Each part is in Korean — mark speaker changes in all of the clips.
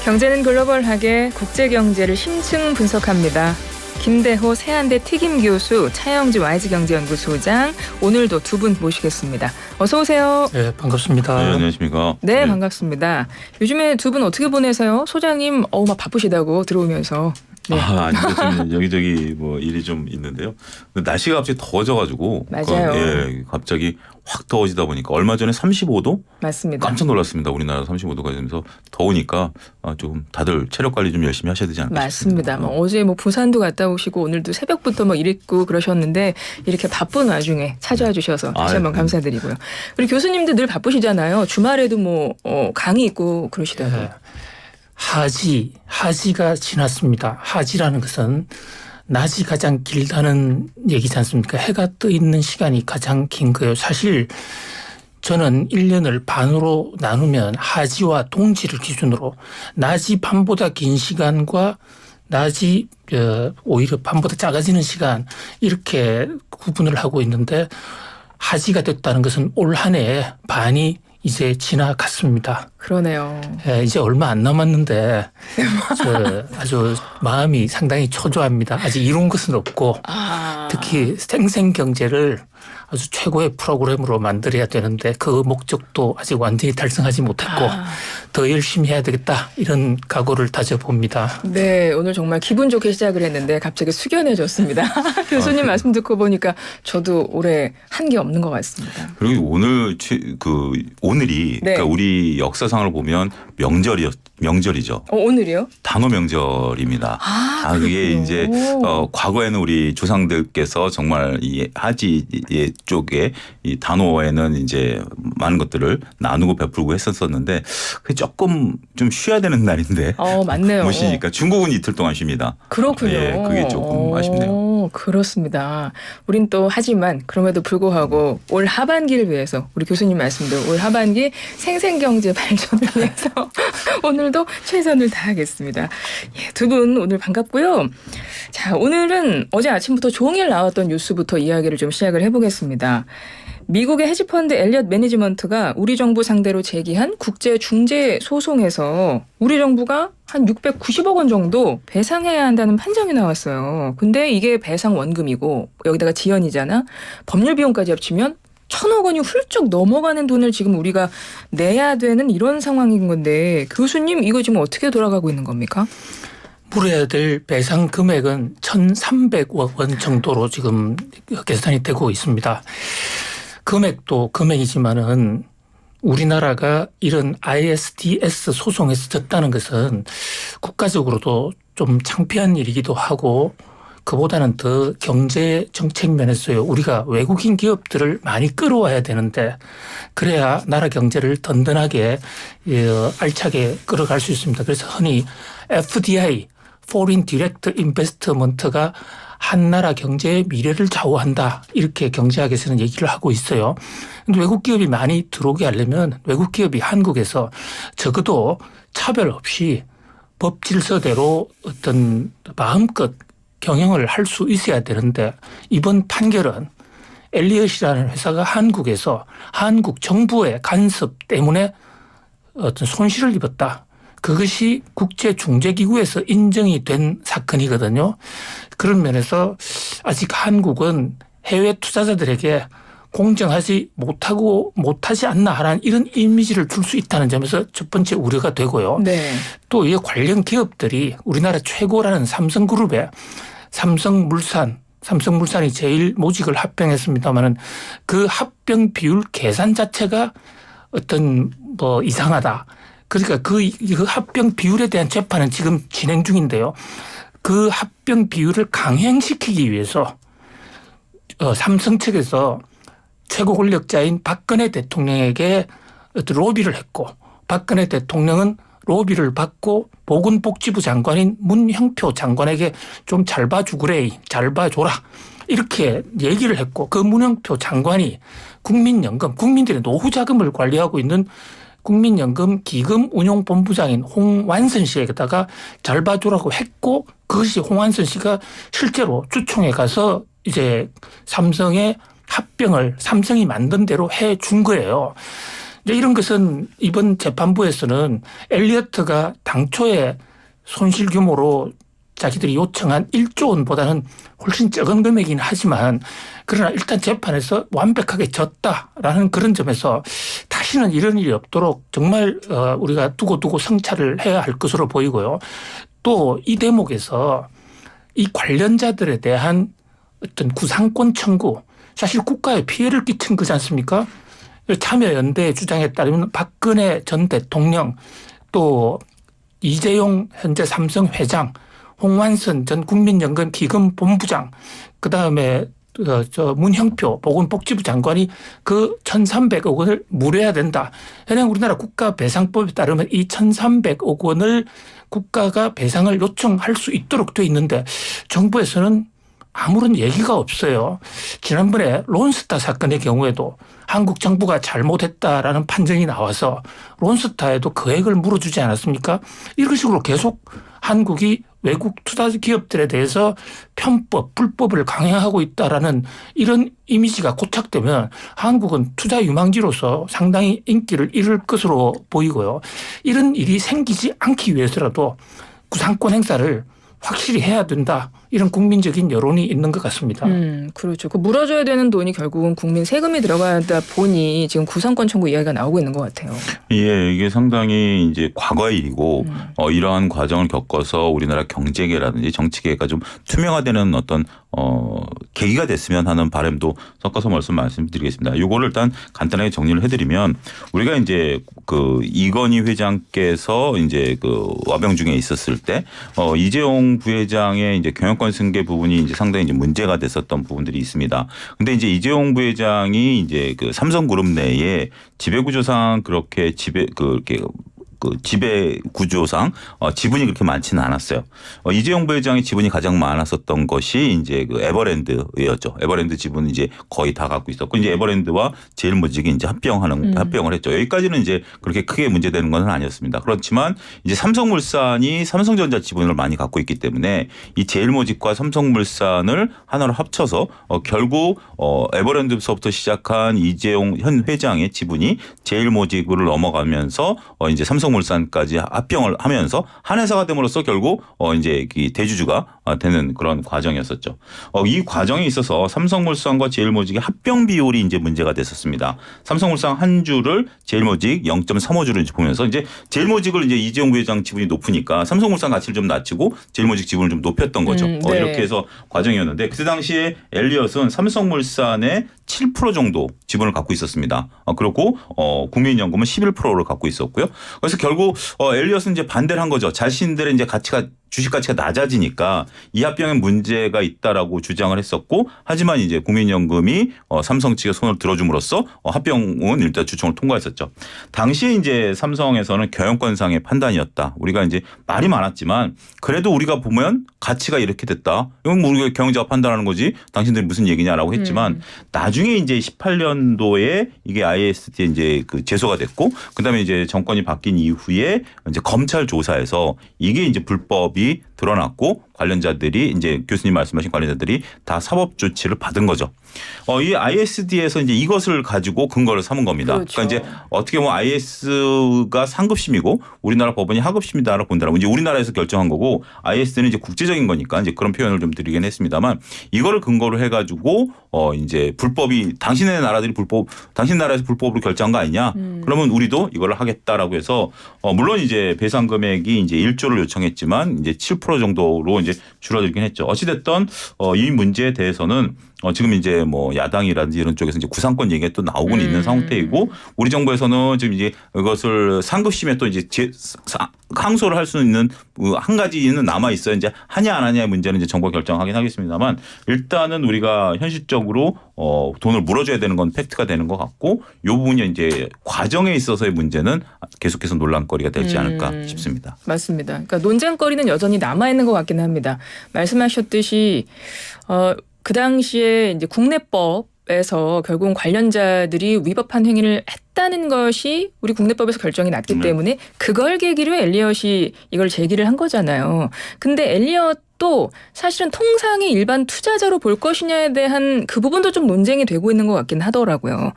Speaker 1: 경제는 글로벌하게 국제 경제를 심층 분석합니다. 김대호 세한대 특임 교수, 차영주 YG경제연구소장, 오늘도 두 분 모시겠습니다. 어서 오세요.
Speaker 2: 네, 반갑습니다.
Speaker 3: 네, 안녕하십니까.
Speaker 1: 네, 반갑습니다. 요즘에 두 분 어떻게 보내세요? 소장님 막 바쁘시다고 들어오면서. 네.
Speaker 3: 아닙니다. 지금 여기저기 뭐 일이 좀 있는데요. 날씨가 갑자기 더워져가지고.
Speaker 1: 맞아요.
Speaker 3: 예, 갑자기 확 더워지다 보니까 얼마 전에 35도?
Speaker 1: 맞습니다.
Speaker 3: 깜짝 놀랐습니다. 우리나라 35도가 되면서 더우니까 조금 다들 체력 관리 좀 열심히 하셔야 되지 않을까
Speaker 1: 맞습니다.
Speaker 3: 싶습니다.
Speaker 1: 어제 부산도 갔다 오시고 오늘도 새벽부터 일했고 그러셨는데 이렇게 바쁜 와중에 찾아와 주셔서 다시 한번 감사드리고요. 우리 교수님도 늘 바쁘시잖아요. 주말에도 강의 있고 그러시다고요.
Speaker 2: 네. 하지가 지났습니다. 하지라는 것은 낮이 가장 길다는 얘기지 않습니까? 해가 떠 있는 시간이 가장 긴 거예요. 사실 저는 1년을 반으로 나누면 하지와 동지를 기준으로 낮이 밤보다 긴 시간과 낮이 오히려 밤보다 작아지는 시간 이렇게 구분을 하고 있는데 하지가 됐다는 것은 올 한 해에 반이 이제 지나갔습니다.
Speaker 1: 그러네요.
Speaker 2: 예, 이제 얼마 안 남았는데 아주 마음이 상당히 초조합니다. 아직 이룬 것은 없고 특히 생생경제를 아주 최고의 프로그램으로 만들어야 되는데 그 목적도 아직 완전히 달성하지 못했고 더 열심히 해야 되겠다 이런 각오를 다져봅니다.
Speaker 1: 네, 오늘 정말 기분 좋게 시작을 했는데 갑자기 숙연해졌습니다. 교수님 말씀 듣고 보니까 저도 올해 한 게 없는 것 같습니다.
Speaker 3: 그리고 오늘이
Speaker 1: 네.
Speaker 3: 그러니까 우리 역사상을 보면 명절이죠.
Speaker 1: 오늘이요?
Speaker 3: 단오 명절입니다. 그게 이제 과거에는 우리 조상들께서 정말 이 하지 쪽에 이 단오에는 이제 많은 것들을 나누고 베풀고 했었었는데 그게 조금 좀 쉬어야 되는 날인데.
Speaker 1: 맞네요.
Speaker 3: 못 쉬니까 중국은 이틀 동안 쉽니다.
Speaker 1: 그렇군요.
Speaker 3: 예, 그게 조금 아쉽네요.
Speaker 1: 그렇습니다. 우린 또 하지만 그럼에도 불구하고 올 하반기를 위해서 우리 교수님 말씀도 올 하반기 생생경제 발전을 위해서 오늘도 최선을 다하겠습니다. 예, 두 분 오늘 반갑고요. 자, 오늘은 어제 아침부터 종일 나왔던 뉴스부터 이야기를 좀 시작을 해보겠습니다. 미국의 헤지펀드 엘리엇 매니지먼트가 우리 정부 상대로 제기한 국제 중재 소송에서 우리 정부가 한 690억 원 정도 배상해야 한다는 판정이 나왔어요. 근데 이게 배상 원금이고 여기다가 지연이잖아. 법률 비용까지 합치면 1,000억 원이 훌쩍 넘어가는 돈을 지금 우리가 내야 되는 이런 상황인 건데 교수님 이거 지금 어떻게 돌아가고 있는 겁니까?
Speaker 2: 물어야 될 배상 금액은 1,300억 원 정도로 지금 계산이 되고 있습니다. 금액도 금액이지만은 우리나라가 이런 ISDS 소송에서 졌다는 것은 국가적으로도 좀 창피한 일이기도 하고 그보다는 더 경제 정책 면에서요. 우리가 외국인 기업들을 많이 끌어와야 되는데 그래야 나라 경제를 든든하게 알차게 끌어갈 수 있습니다. 그래서 흔히 FDI, Foreign Direct Investment가 한 나라 경제의 미래를 좌우한다. 이렇게 경제학에서는 얘기를 하고 있어요. 근데 외국 기업이 많이 들어오게 하려면 외국 기업이 한국에서 적어도 차별 없이 법 질서대로 어떤 마음껏 경영을 할 수 있어야 되는데 이번 판결은 엘리엇이라는 회사가 한국에서 한국 정부의 간섭 때문에 어떤 손실을 입었다. 그것이 국제중재기구에서 인정이 된 사건이거든요. 그런 면에서 아직 한국은 해외 투자자들에게 공정하지 못하지 않나 하는 이런 이미지를 줄 수 있다는 점에서 첫 번째 우려가 되고요.
Speaker 1: 네.
Speaker 2: 또 이 관련 기업들이 우리나라 최고라는 삼성그룹에 삼성물산이 제일 모직을 합병했습니다마는 그 합병 비율 계산 자체가 어떤 이상하다. 그러니까 그 합병 비율에 대한 재판은 지금 진행 중인데요. 그 합병 비율을 강행시키기 위해서 삼성 측에서 최고 권력자인 박근혜 대통령에게 어떤 로비를 했고 박근혜 대통령은 로비를 받고 보건복지부 장관인 문형표 장관에게 좀 잘 봐주그래, 잘 봐줘라 이렇게 얘기를 했고 그 문형표 장관이 국민연금, 국민들의 노후 자금을 관리하고 있는 국민연금 기금운용본부장인 홍완선 씨에게다가 잘 봐주라고 했고 그것이 홍완선 씨가 실제로 주총에 가서 이제 삼성의 합병을 삼성이 만든 대로 해 준 거예요. 이제 이런 것은 이번 재판부에서는 엘리어트가 당초에 손실 규모로 자기들이 요청한 1조 원보다는 훨씬 적은 금액이긴 하지만 그러나 일단 재판에서 완벽하게 졌다라는 그런 점에서 다시는 이런 일이 없도록 정말 우리가 두고두고 성찰을 해야 할 것으로 보이고요. 또 이 대목에서 이 관련자들에 대한 어떤 구상권 청구, 사실 국가에 피해를 끼친 거지 않습니까? 참여연대의 주장에 따르면 박근혜 전 대통령, 또 이재용 현재 삼성 회장, 홍완선 전 국민연금 기금 본부장, 그다음에 문형표 보건복지부 장관이 그 1,300억 원을 물어야 된다. 현행 우리나라 국가배상법에 따르면 이 1,300억 원을 국가가 배상을 요청할 수 있도록 돼 있는데 정부에서는 아무런 얘기가 없어요. 지난번에 론스타 사건의 경우에도 한국 정부가 잘못했다라는 판정이 나와서 론스타에도 거액을 물어주지 않았습니까? 이런 식으로 계속 한국이 외국 투자 기업들에 대해서 편법, 불법을 강행하고 있다라는 이런 이미지가 고착되면 한국은 투자 유망지로서 상당히 인기를 잃을 것으로 보이고요. 이런 일이 생기지 않기 위해서라도 구상권 행사를 확실히 해야 된다. 이런 국민적인 여론이 있는 것 같습니다.
Speaker 1: 그렇죠. 그 물어줘야 되는 돈이 결국은 국민 세금이 들어가다 보니 지금 구상권 청구 이야기가 나오고 있는 것 같아요.
Speaker 3: 예, 이게 상당히 이제 과거의 일이고 이러한 과정을 겪어서 우리나라 경제계라든지 정치계가 좀 투명화되는 어떤 계기가 됐으면 하는 바람도 섞어서 말씀드리겠습니다. 이거를 일단 간단하게 정리를 해드리면 우리가 이제 그 이건희 회장께서 이제 그 와병 중에 있었을 때 이재용 부회장의 이제 경영권 승계 부분이 이제 상당히 이제 문제가 됐었던 부분들이 있습니다. 근데 이제 이재용 부회장이 이제 그 삼성그룹 내에 지배구조상 그렇게 지배 구조상 지분이 그렇게 많지는 않았어요. 이재용 부회장의 지분이 가장 많았었던 것이 이제 그 에버랜드였죠. 에버랜드 지분은 이제 거의 다 갖고 있었고 이제 에버랜드와 제일모직이 이제 합병을 했죠. 여기까지는 이제 그렇게 크게 문제되는 건 아니었습니다. 그렇지만 이제 삼성물산이 삼성전자 지분을 많이 갖고 있기 때문에 이 제일모직과 삼성물산을 하나로 합쳐서 결국 에버랜드서부터 시작한 이재용 현 회장의 지분이 제일모직으로 넘어가면서 이제 삼성물산까지 합병을 하면서 한 회사가 됨으로써 결국 이제 대주주가 되는 그런 과정이었었죠. 이 과정에 있어서 삼성물산과 제일모직의 합병 비율이 이제 문제가 됐었습니다. 삼성물산 한 주를 제일모직 0.35주를 이제 보면서 이제 제일모직을 이제 이재용 부회장 지분이 높으니까 삼성물산 가치를 좀 낮추고 제일모직 지분을 좀 높였던 거죠.
Speaker 1: 네.
Speaker 3: 이렇게 해서 과정이었는데 그때 당시에 엘리엇은 삼성물산의 7% 정도 지분을 갖고 있었습니다. 그리고 국민연금은 11%를 갖고 있었고요. 그래서 결국 엘리엇은 이제 반대를 한 거죠. 자신들의 이제 주식 가치가 낮아지니까 이 합병에 문제가 있다라고 주장을 했었고 하지만 이제 국민연금이 삼성 측의 손을 들어줌으로써 합병은 일단 주총을 통과했었죠. 당시에 이제 삼성에서는 경영권상의 판단이었다. 우리가 이제 말이 많았지만 그래도 우리가 보면 가치가 이렇게 됐다. 이건 뭐 우리가 경영자가 판단하는 거지. 당신들이 무슨 얘기냐라고 했지만 나중에 이제 18년도에 이게 ISD에 이제 그 제소가 됐고 그다음에 이제 정권이 바뀐 이후에 이제 검찰 조사에서 이게 이제 불법이 드러났고 관련자들이 이제 교수님 말씀하신 관련자들이 다 사법 조치를 받은 거죠. 이 ISD에서 이제 이것을 가지고 근거를 삼은 겁니다.
Speaker 1: 그렇죠.
Speaker 3: 그러니까 이제 어떻게 보면 IS가 상급심이고 우리나라 법원이 하급심이다라고 본다라고 이제 우리나라에서 결정한 거고 ISD는 이제 국제적인 거니까 이제 그런 표현을 좀 드리긴 했습니다만 이거를 근거로 해가지고 이제 불법이 당신 나라에서 불법으로 결정한 거 아니냐? 그러면 우리도 이걸 하겠다라고 해서 물론 이제 배상 금액이 이제 1조를 요청했지만 이제 7% 정도로 이제 줄어들긴 했죠. 어찌됐든 이 문제에 대해서는 지금 이제 뭐 야당이라든지 이런 쪽에서 이제 구상권 얘기가 또 나오고는 있는 상태이고 우리 정부에서는 지금 이제 이것을 상급심에 또 이제 항소를 할 수 있는 한 가지는 남아 있어요. 이제 하냐 안 하냐의 문제는 이제 정부가 결정하긴 하겠습니다만 일단은 우리가 현실적으로 돈을 물어줘야 되는 건 팩트가 되는 것 같고 이 부분이 이제 과정에 있어서의 문제는 계속해서 논란거리가 되지 않을까 싶습니다.
Speaker 1: 맞습니다. 그러니까 논쟁거리는 여전히 남아 있는 것 같긴 합니다. 말씀하셨듯이 그 당시에 이제 국내법에서 결국은 관련자들이 위법한 행위를 했다는 것이 우리 국내법에서 결정이 났기 때문에 그걸 계기로 엘리엇이 이걸 제기를 한 거잖아요. 근데 엘리엇도 사실은 통상의 일반 투자자로 볼 것이냐에 대한 그 부분도 좀 논쟁이 되고 있는 것 같긴 하더라고요.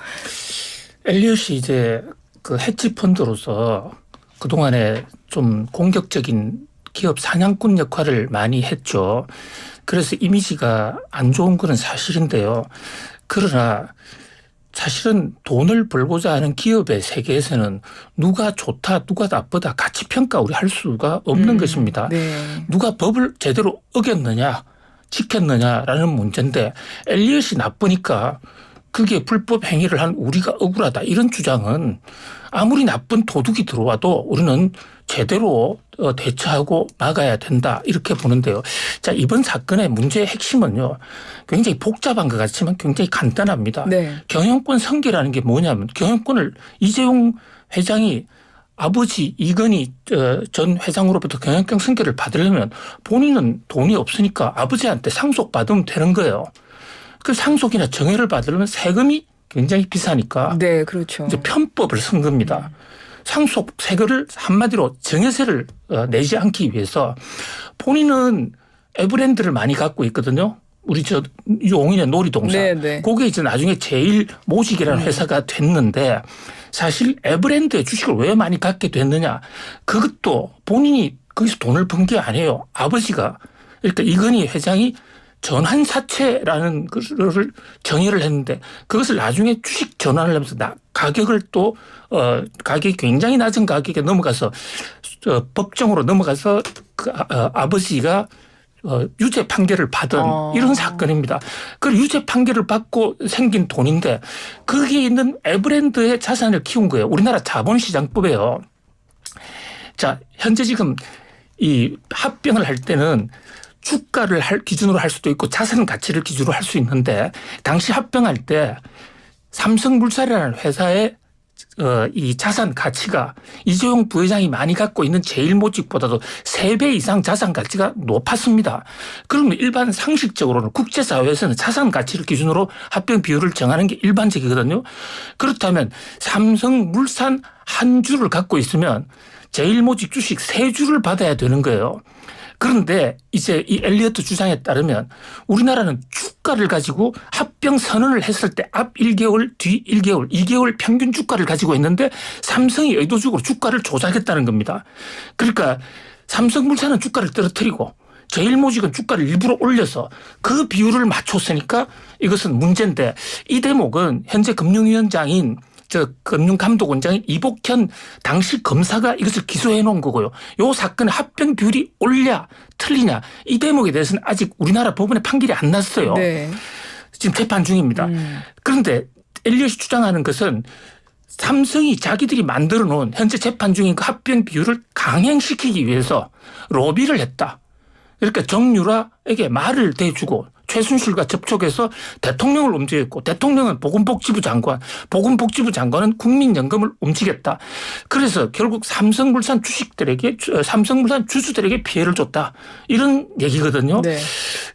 Speaker 2: 엘리엇이 이제 그 헤지 펀드로서 그동안에 좀 공격적인 기업 사냥꾼 역할을 많이 했죠. 그래서 이미지가 안 좋은 건 사실인데요. 그러나 사실은 돈을 벌고자 하는 기업의 세계에서는 누가 좋다 누가 나쁘다 가치 평가 우리 할 수가 없는 것입니다.
Speaker 1: 네.
Speaker 2: 누가 법을 제대로 어겼느냐 지켰느냐라는 문제인데 엘리엇이 나쁘니까 그게 불법 행위를 한 우리가 억울하다 이런 주장은 아무리 나쁜 도둑이 들어와도 우리는 제대로 대처하고 막아야 된다 이렇게 보는데요. 자, 이번 사건의 문제의 핵심은요. 굉장히 복잡한 것 같지만 굉장히 간단합니다.
Speaker 1: 네.
Speaker 2: 경영권 승계라는 게 뭐냐면 경영권을 이재용 회장이 아버지 이건희 전 회장으로부터 경영권 승계를 받으려면 본인은 돈이 없으니까 아버지한테 상속받으면 되는 거예요. 그 상속이나 정회를 받으려면 세금이 굉장히 비싸니까
Speaker 1: 네, 그렇죠.
Speaker 2: 이제 편법을 쓴 겁니다. 상속 세금을 한마디로 정회세를 내지 않기 위해서 본인은 에브랜드를 많이 갖고 있거든요. 우리 저 용인의 놀이동산.
Speaker 1: 네, 네.
Speaker 2: 그게 이제 나중에 제일 모직이라는 회사가 됐는데 사실 에브랜드의 주식을 왜 많이 갖게 됐느냐. 그것도 본인이 거기서 돈을 번 게 아니에요. 아버지가. 그러니까 이건희 회장이 전환사채라는 것을 정의를 했는데 그것을 나중에 주식 전환을 하면서 가격을 또 가격이 굉장히 낮은 가격에 넘어가서 법정으로 넘어가서 그 아버지가 유죄 판결을 받은 이런 사건입니다. 그 유죄 판결을 받고 생긴 돈인데 거기에 있는 에브랜드의 자산을 키운 거예요. 우리나라 자본시장법에요. 자, 현재 지금 이 합병을 할 때는 주가를 기준으로 할 수도 있고 자산 가치를 기준으로 할 수 있는데 당시 합병할 때 삼성물산이라는 회사의 이 자산 가치가 이재용 부회장이 많이 갖고 있는 제일모직보다도 3배 이상 자산 가치가 높았습니다. 그러면 일반 상식적으로는 국제사회에서는 자산 가치를 기준으로 합병 비율을 정하는 게 일반적이거든요. 그렇다면 삼성물산 한 주를 갖고 있으면 제일모직 주식 3주를 받아야 되는 거예요. 그런데 이제 이 엘리어트 주장에 따르면 우리나라는 주가를 가지고 합병 선언을 했을 때 앞 1개월, 뒤 1개월, 2개월 평균 주가를 가지고 있는데 삼성이 의도적으로 주가를 조작했다는 겁니다. 그러니까 삼성물산은 주가를 떨어뜨리고 제일모직은 주가를 일부러 올려서 그 비율을 맞췄으니까 이것은 문제인데 이 대목은 현재 금융위원장인 금융감독원장인 이복현 당시 검사가 이것을 기소해 놓은 거고요. 이 사건의 합병 비율이 옳냐 틀리냐 이 대목에 대해서는 아직 우리나라 법원에 판결이 안 났어요.
Speaker 1: 네.
Speaker 2: 지금 재판 중입니다. 그런데 엘리엇이 주장하는 것은 삼성이 자기들이 만들어 놓은 현재 재판 중인 그 합병 비율을 강행시키기 위해서 로비를 했다. 그러니까 정유라에게 말을 대주고 최순실과 접촉해서 대통령을 움직였고 대통령은 보건복지부 장관, 보건복지부 장관은 국민연금을 움직였다. 그래서 결국 삼성물산 삼성물산 주주들에게 피해를 줬다. 이런 얘기거든요. 네.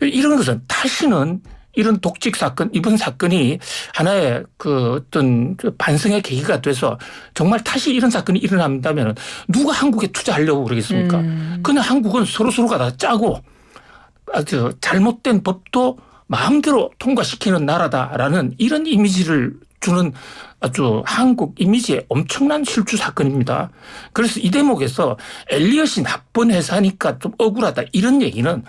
Speaker 2: 이런 것은 다시는 이런 독직 사건, 이번 사건이 하나의 그 어떤 반성의 계기가 돼서 정말 다시 이런 사건이 일어난다면 누가 한국에 투자하려고 그러겠습니까? 그냥 한국은 서로가 다 짜고 아주 잘못된 법도 마음대로 통과시키는 나라다라는 이런 이미지를 주는 아주 한국 이미지의 엄청난 실주 사건입니다. 그래서 이 대목에서 엘리엇이 나쁜 회사니까 좀 억울하다 이런 얘기는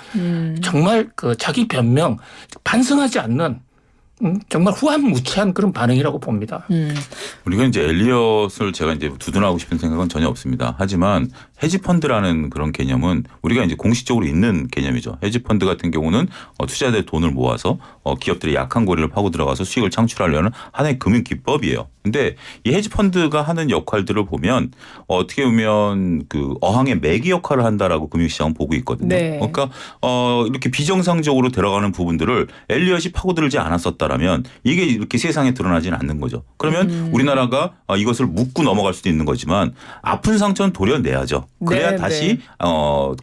Speaker 2: 정말 그 자기 변명 반성하지 않는 정말 후한무치한 그런 반응이라고 봅니다.
Speaker 3: 우리가 이제 엘리엇을 제가 이제 두둔하고 싶은 생각은 전혀 없습니다. 하지만 헤지펀드라는 그런 개념은 우리가 이제 공식적으로 있는 개념이죠. 헤지펀드 같은 경우는 투자자의 돈을 모아서 기업들의 약한 고리를 파고 들어가서 수익을 창출하려는 하나의 금융 기법이에요. 근데 이 헤지펀드가 하는 역할들을 보면 어떻게 보면 그 어항의 매개 역할을 한다라고 금융시장은 보고 있거든요.
Speaker 1: 네.
Speaker 3: 그러니까 이렇게 비정상적으로 들어가는 부분들을 엘리엇이 파고들지 않았었다라면 이게 이렇게 세상에 드러나지는 않는 거죠. 그러면 우리나라가 이것을 묻고 넘어갈 수도 있는 거지만 아픈 상처는 도려내야죠. 돼요. 그래야
Speaker 1: 네,
Speaker 3: 다시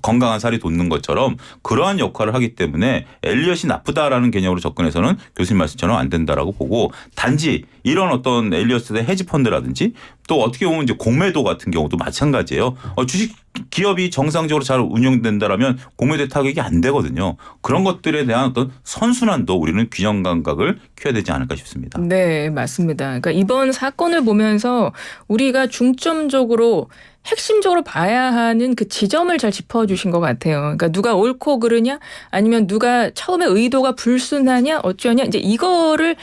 Speaker 3: 건강한 살이 돋는 것처럼 그러한 역할을 하기 때문에 엘리엇이 나쁘다라는 개념으로 접근해서는 교수님 말씀처럼 안 된다라고 보고 단지 이런 어떤 엘리엇의 헤지 펀드라든지 또 어떻게 보면 이제 공매도 같은 경우도 마찬가지예요. 주식 기업이 정상적으로 잘 운영된다라면 공매도 타격이 안 되거든요. 그런 것들에 대한 어떤 선순환도 우리는 균형 감각을 켜야 되지 않을까 싶습니다.
Speaker 1: 네, 맞습니다. 그러니까 이번 사건을 보면서 우리가 중점적으로 핵심적으로 봐야 하는 그 지점을 잘 짚어주신 것 같아요. 그러니까 누가 옳고 그르냐 아니면 누가 처음에 의도가 불순하냐 어쩌냐 이제 이거를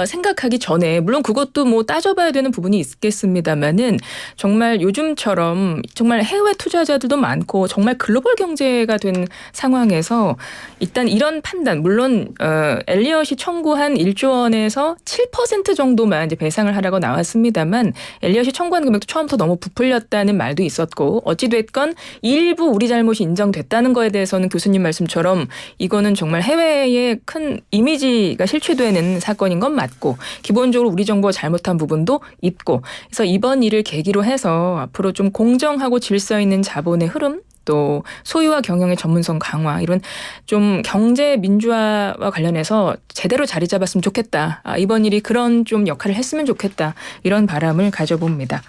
Speaker 1: 생각하기 전에 물론 그것도 뭐 따져봐야 되는 부분이 있겠습니다만은 정말 요즘처럼 정말 해외 투자자들도 많고 정말 글로벌 경제가 된 상황에서 일단 이런 판단 물론 엘리엇이 청구한 1조 원에서 7% 정도만 이제 배상을 하라고 나왔습니다만 엘리엇이 청구한 금액도 처음부터 너무 부풀렸다는 말도 있었고 어찌됐건 일부 우리 잘못이 인정됐다는 거에 대해서는 교수님 말씀처럼 이거는 정말 해외에 큰 이미지가 실추되는 사건인 건 맞고 기본적으로 우리 정부가 잘못한 부분도 있고 그래서 이번 일을 계기로 해서 앞으로 좀 공정하고 질서 있는 자본의 흐름 또 소유와 경영의 전문성 강화 이런 좀 경제 민주화와 관련해서 제대로 자리 잡았으면 좋겠다. 이번 일이 그런 좀 역할을 했으면 좋겠다. 이런 바람을 가져봅니다.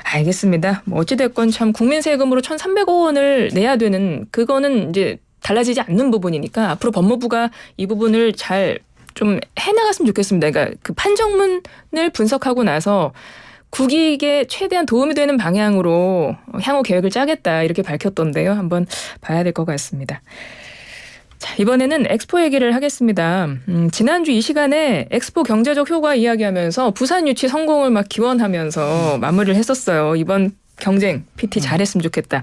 Speaker 1: 알겠습니다. 뭐 어찌됐건 참 국민 세금으로 1,300억 원을 내야 되는 그거는 이제 달라지지 않는 부분이니까 앞으로 법무부가 이 부분을 잘 좀 해나갔으면 좋겠습니다. 그러니까 그 판정문을 분석하고 나서 국익에 최대한 도움이 되는 방향으로 향후 계획을 짜겠다 이렇게 밝혔던데요. 한번 봐야 될 것 같습니다. 자, 이번에는 엑스포 얘기를 하겠습니다. 지난주 이 시간에 엑스포 경제적 효과 이야기하면서 부산 유치 성공을 막 기원하면서 마무리를 했었어요. 이번 경쟁 PT 잘했으면 좋겠다.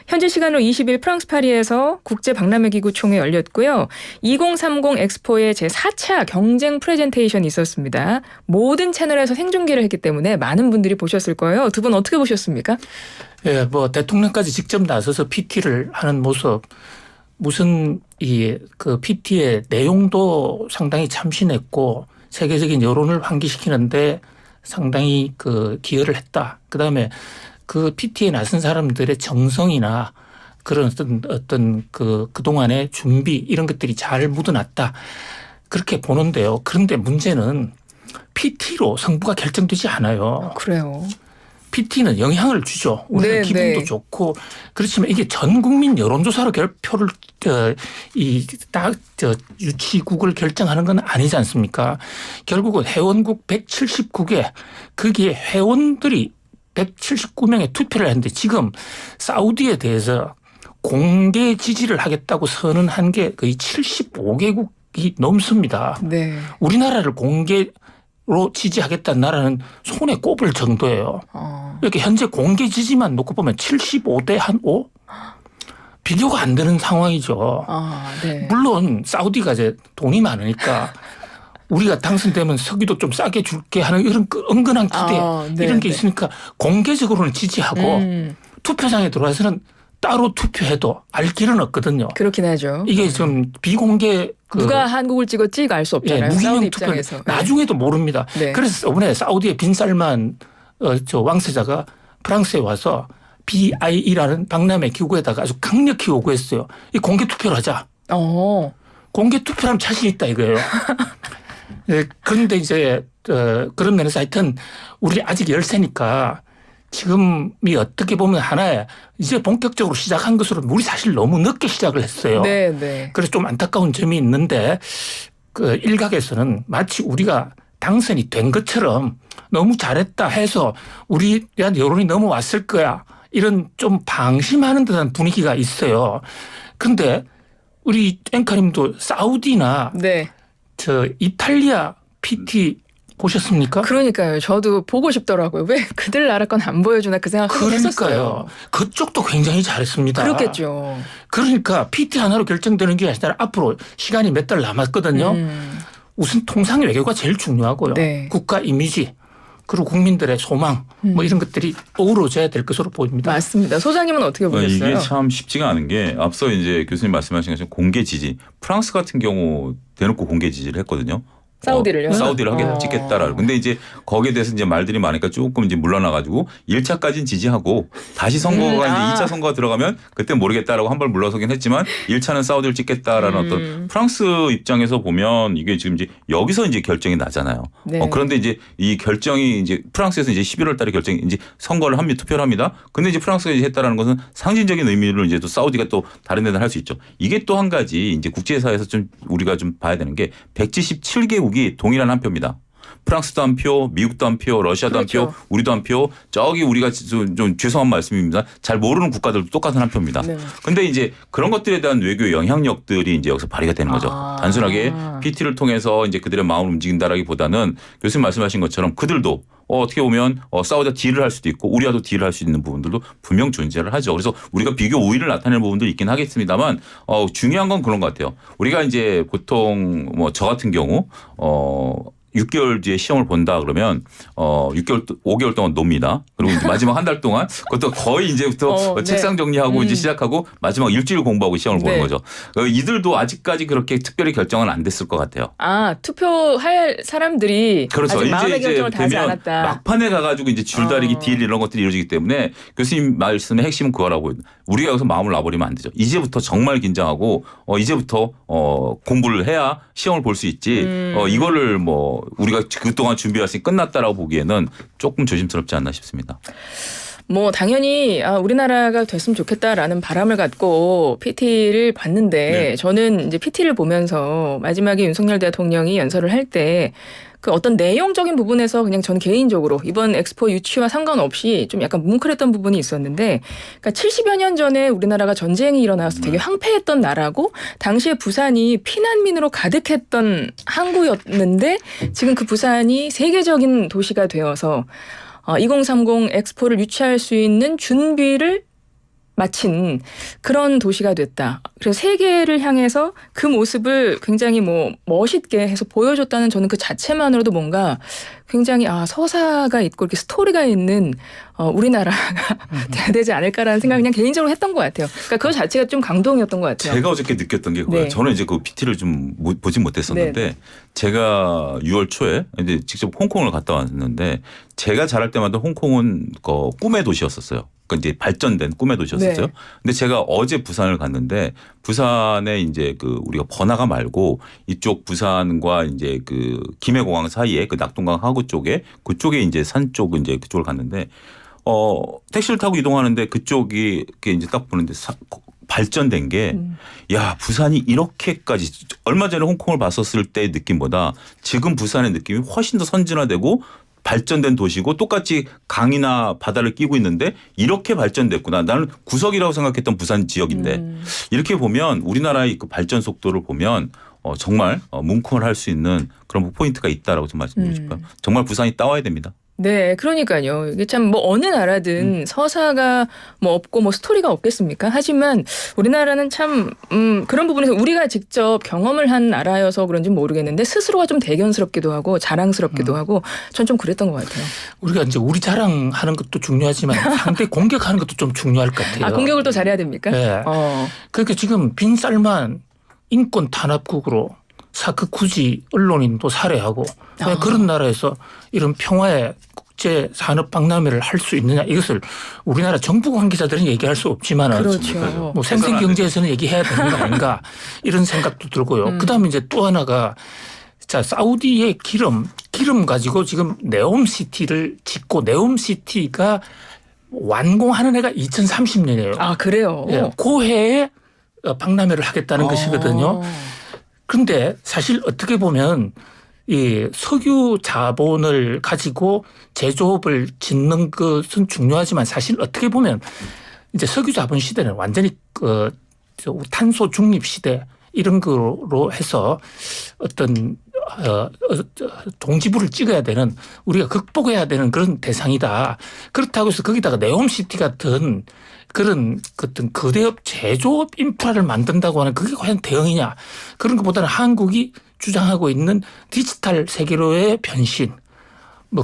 Speaker 1: 현지 시간으로 20일 프랑스 파리에서 국제박람회기구 총회 열렸고요. 2030 엑스포의 제4차 경쟁 프레젠테이션이 있었습니다. 모든 채널에서 생중계를 했기 때문에 많은 분들이 보셨을 거예요. 두 분 어떻게 보셨습니까?
Speaker 2: 예, 뭐 대통령까지 직접 나서서 PT를 하는 모습 무슨 그 PT의 내용도 상당히 참신했고 세계적인 여론을 환기시키는데 상당히 그 기여를 했다. 그다음에 그 PT에 나선 사람들의 정성이나 그런 어떤 그동안의 준비 이런 것들이 잘 묻어났다. 그렇게 보는데요. 그런데 문제는 PT로 승부가 결정되지 않아요.
Speaker 1: 그래요.
Speaker 2: PT는 영향을 주죠. 우리는
Speaker 1: 네,
Speaker 2: 기분도
Speaker 1: 네.
Speaker 2: 좋고 그렇지만 이게 전 국민 여론조사로 표를 유치국을 결정하는 건 아니지 않습니까? 결국은 회원국 179개 거기에 회원들이 179명의 투표를 했는데 지금 사우디에 대해서 공개 지지를 하겠다고 선언한 게 거의 75개국이 넘습니다.
Speaker 1: 네.
Speaker 2: 우리나라를 공개로 지지하겠다는 나라는 손에 꼽을 정도예요. 이렇게 현재 공개 지지만 놓고 보면 75대 한 5? 비교가 안 되는 상황이죠.
Speaker 1: 네.
Speaker 2: 물론 사우디가 이제 돈이 많으니까 우리가 당선되면 석유도 좀 싸게 줄게 하는 이런 은근한 기대
Speaker 1: 네,
Speaker 2: 이런 게
Speaker 1: 네.
Speaker 2: 있으니까 공개적으로는 지지하고 투표장에 들어와서는 따로 투표해도 알 길은 없거든요.
Speaker 1: 그렇긴 하죠.
Speaker 2: 이게 좀 비공개
Speaker 1: 누가 한국을 찍었지 알 수 없잖아요. 사우디
Speaker 2: 무기명 투표는
Speaker 1: 입장에서.
Speaker 2: 나중에도 모릅니다.
Speaker 1: 네.
Speaker 2: 그래서 이번에 사우디의 빈 살만 저 왕세자가 프랑스에 와서 BIE라는 박람회 기구에다가 아주 강력히 요구했어요. 이 공개 투표를 하자. 공개 투표하면 자신 있다 이거예요. 네, 그런데 이제 그런 면에서 하여튼 우리 아직 열세니까 지금이 어떻게 보면 하나의 이제 본격적으로 시작한 것으로 우리 사실 너무 늦게 시작을 했어요.
Speaker 1: 네, 네.
Speaker 2: 그래서 좀 안타까운 점이 있는데 그 일각에서는 마치 우리가 당선이 된 것처럼 너무 잘했다 해서 우리에 대한 여론이 넘어왔을 거야. 이런 좀 방심하는 듯한 분위기가 있어요. 그런데 우리 앵커님도 사우디나
Speaker 1: 네.
Speaker 2: 저 이탈리아 PT 보셨습니까?
Speaker 1: 그러니까요. 저도 보고 싶더라고요. 왜 그들 나라 건 안 보여주나 그 생각을 했었어요.
Speaker 2: 그러니까요. 그쪽도 굉장히 잘했습니다.
Speaker 1: 그렇겠죠.
Speaker 2: 그러니까 PT 하나로 결정되는 게 아니라 앞으로 시간이 몇 달 남았거든요. 우선 통상 외교가 제일 중요하고요.
Speaker 1: 네.
Speaker 2: 국가 이미지 그리고 국민들의 소망 뭐 이런 것들이 어우러져야 될 것으로 보입니다.
Speaker 1: 맞습니다. 소장님은 어떻게 보셨어요?
Speaker 3: 이게 참 쉽지가 않은 게 앞서 이제 교수님 말씀하신 것처럼 공개 지지 프랑스 같은 경우 대놓고 공개 지지를 했거든요.
Speaker 1: 사우디를요?
Speaker 3: 사우디를 하게 찍겠다라. 근데 이제 거기에 대해서 이제 말들이 많으니까 조금 이제 물러나가지고 1차까지는 지지하고 다시 선거가 이제 2차 선거가 들어가면 그때 모르겠다라고 한 번 물러서긴 했지만 1차는 사우디를 찍겠다라는 어떤 프랑스 입장에서 보면 이게 지금 이제 여기서 이제 결정이 나잖아요.
Speaker 1: 네.
Speaker 3: 그런데 이제 이 결정이 이제 프랑스에서 이제 11월 달에 결정이 이제 선거를 합니다. 투표를 합니다. 근데 이제 프랑스가 이제 했다라는 것은 상징적인 의미를 이제 또 사우디가 또 다른 데는 할 수 있죠. 이게 또 한 가지 이제 국제사회에서 좀 우리가 좀 봐야 되는 게 177개국이 동일한 한 표입니다. 프랑스도 한 표, 미국도 한 표, 러시아도
Speaker 1: 그렇죠.
Speaker 3: 한 표, 우리도 한 표. 저기 우리가 좀 죄송한 말씀입니다. 잘 모르는 국가들도 똑같은 한 표입니다.
Speaker 1: 네.
Speaker 3: 근데 이제 그런 것들에 대한 외교 영향력들이 이제 여기서 발휘가 되는 거죠. 단순하게 PT를 통해서 이제 그들의 마음을 움직인다라기보다는 교수님 말씀하신 것처럼 그들도 어떻게 보면 사우디와 딜을 할 수도 있고 우리와도 딜을 할 수 있는 부분들도 분명 존재를 하죠. 그래서 우리가 비교 우위를 나타내는 부분도 있긴 하겠습니다만 중요한 건 그런 것 같아요. 우리가 이제 보통 뭐 저 같은 경우 6개월 뒤에 시험을 본다 그러면 5개월 동안 놉니다. 그리고 이제 마지막 한 달 동안 그것도 거의 이제부터 책상 정리하고 이제 시작하고 마지막 일주일 공부하고 시험을 보는 거죠. 이들도 아직까지 그렇게 특별히 결정은 안 됐을 것 같아요.
Speaker 1: 투표할 사람들이
Speaker 3: 그렇죠.
Speaker 1: 아직 마음의 결정을 다 하지
Speaker 3: 되면
Speaker 1: 않았다.
Speaker 3: 막판에 가가지고 이제 줄다리기 딜 이런 것들이 이루어지기 때문에 교수님 말씀의 핵심은 그거라고 우리가 여기서 마음을 놔버리면 안 되죠. 이제부터 정말 긴장하고 이제부터 공부를 해야 시험을 볼 수 있지. 이거를 뭐 우리가 그동안 준비했으니 끝났다라고 보기에는 조금 조심스럽지 않나 싶습니다.
Speaker 1: 뭐 당연히 우리나라가 됐으면 좋겠다라는 바람을 갖고 PT를 봤는데 저는 이제 PT를 보면서 마지막에 윤석열 대통령이 연설을 할 때 그 어떤 내용적인 부분에서 그냥 전 개인적으로 이번 엑스포 유치와 상관없이 좀 약간 뭉클했던 부분이 있었는데 그러니까 70여 년 전에 우리나라가 전쟁이 일어나서 되게 황폐했던 나라고 당시에 부산이 피난민으로 가득했던 항구였는데 지금 그 부산이 세계적인 도시가 되어서 2030 엑스포를 유치할 수 있는 준비를 마친 그런 도시가 됐다. 그래서 세계를 향해서 그 모습을 굉장히 멋있게 해서 보여줬다는 저는 그 자체만으로도 뭔가 굉장히 서사가 있고 이렇게 스토리가 있는 우리나라가 돼야 되지 않을까라는 생각을 그냥 개인적으로 했던 것 같아요. 그러니까 그 자체가 좀 감동이었던 것 같아요.
Speaker 3: 제가 어저께 느꼈던 게 그거예요.
Speaker 1: 네.
Speaker 3: 저는 이제 그 PT를 좀 보진 못했었는데 제가 6월 초에 이제 직접 홍콩을 갔다 왔는데 제가 자랄 때마다 홍콩은 꿈의 도시였었어요. 그러니까 이제 발전된 꿈의 도시였었어요.
Speaker 1: 네.
Speaker 3: 근데 제가 어제 부산을 갔는데 부산에 이제 그 우리가 번화가 말고 이쪽 부산과 이제 그 김해공항 사이에 그 낙동강 하구 쪽에 그쪽에 이제 산 쪽 이제 그쪽을 갔는데 택시를 타고 이동하는데 그쪽이 이렇게 이제 딱 보는데 발전된 게 야, 부산이 이렇게까지 얼마 전에 홍콩을 봤었을 때의 느낌보다 지금 부산의 느낌이 훨씬 더 선진화되고 발전된 도시고 똑같이 강이나 바다를 끼고 있는데 이렇게 발전됐구나. 나는 구석이라고 생각했던 부산 지역인데 이렇게 보면 우리나라의 그 발전 속도를 보면 정말 뭉클할 수 있는 그런 포인트가 있다라고 좀 말씀드리고 싶어요. 정말 부산이 따와야 됩니다.
Speaker 1: 네, 그러니까요. 이게 참 어느 나라든 서사가 없고 스토리가 없겠습니까? 하지만 우리나라는 참 그런 부분에서 우리가 직접 경험을 한 나라여서 그런지 모르겠는데 스스로가 좀 대견스럽기도 하고 자랑스럽기도 하고 전 좀 그랬던 것 같아요.
Speaker 2: 우리가 이제 우리 자랑하는 것도 중요하지만 상대 공격하는 것도 좀 중요할 것 같아요.
Speaker 1: 공격을 또 잘해야 됩니까?
Speaker 2: 네. 그러니까 지금 빈쌀만 인권 탄압국으로 사크쿠지 언론인도 살해하고 그런 나라에서 이런 평화의 국제 산업 박람회를 할 수 있느냐 이것을 우리나라 정부 관계자들은 얘기할 수 없지만
Speaker 1: 그렇죠.
Speaker 2: 뭐 생생 경제에서는 얘기해야 되는 거 아닌가 이런 생각도 들고요. 그다음에 이제 또 하나가 자 사우디의 기름 가지고 지금 네옴시티를 짓고 네옴시티가 완공하는 해가 2030년이에요.
Speaker 1: 그래요?
Speaker 2: 예, 그 해에 박람회를 하겠다는 것이거든요. 그런데 사실 어떻게 보면 이 석유 자본을 가지고 제조업을 짓는 것은 중요하지만 사실 어떻게 보면 이제 석유 자본 시대는 완전히 탄소 중립 시대 이런 거로 해서 어떤 동지부를 찍어야 되는 우리가 극복해야 되는 그런 대상이다. 그렇다고 해서 거기다가 네옴시티 같은 그런 어떤 거대업 제조업 인프라를 만든다고 하는 그게 과연 대응이냐. 그런 것보다는 한국이 주장하고 있는 디지털 세계로의 변신